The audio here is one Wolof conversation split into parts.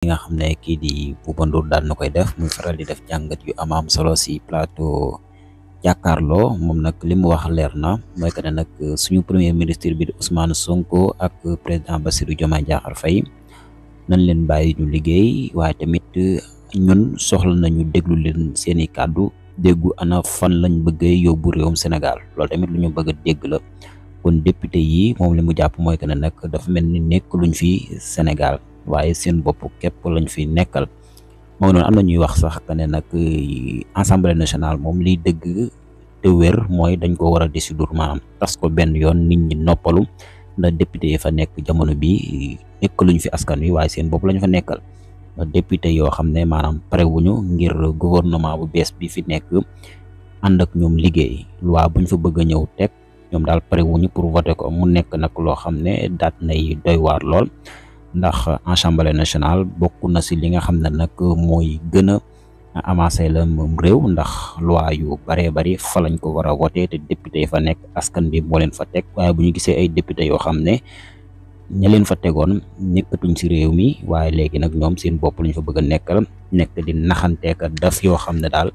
nga xam ne kii di Bouba Ndour daan na koy def muy faral di def jàngat yu am solo si plateau jàkkaarloo moom nag li mu wax leer na mooy que ne nag suñu premier ministre bi di Ousmane Sonko ak président Bassirou Diomaye Diakhar Faye nañ leen bàyyi ñu liggéey waaye tamit ñun soxla nañu déglu leen seeni kàddu déggu ana fan lañ bëggee yóbbu réewum Sénégal loolu tamit lu ñu bëgg a dégg la kon député yi moom li mu jàpp mooy que ne nag dafa mel ni nekk luñ fi Sénégal waaye seen bopp képp lañ fi nekkal moo noonu am na ñuy wax sax que ne nag assemblée nationale moom liy dëgg te wér mooy dañ ko war a dissoudre maanaam tas ko benn yoon nit ñi noppalu ndax député yi fa nekk jamono bi nekkaluñ fi askan wi waaye seen bopp lañ fa nekkal député yoo xam ne maanaam pare wuñu ngir gouvernement bu bees bi fi nekk ànd ak ñoom liggéey loi buñ fa bëgg a ñëw teg ñoom daal pare wuñu pour voter ko mu nekk nag loo xam ne daat nay doy waar lool ndax assemblée nationale bokk na si li nga xam ne nag mooy gën a avancé la moom réew ndax loi yu baree bari fa lañ ko war a voté te député yi fa nekk askan bi moo leen fa teg waaye bu ñu gisee ay député yoo xam ne ña leen fa tegoon nekkatuñ si réew mi waaye léegi nag ñoom seen bopp lañ fa bëgg a nekkal nekk di naxanteeka daf yoo xam ne daal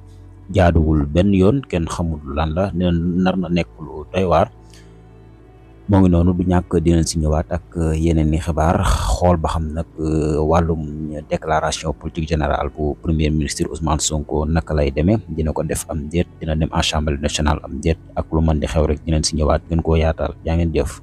jaaduwul benn yoon kenn xamul lan la nar na nekk lu doy waar moo ngi noonu du ñàkk dinañ si ñëwaat ak yeneen i xibaar xool ba xam nag wàllum déclaration politique générale bu premier ministre Ousmane Sonko naka lay demee dina ko def am déet dina dem assemblée nationale am déet ak lu mën di xew rek dinañ si ñëwaat gën koo yaatal yaa ngeen jëf.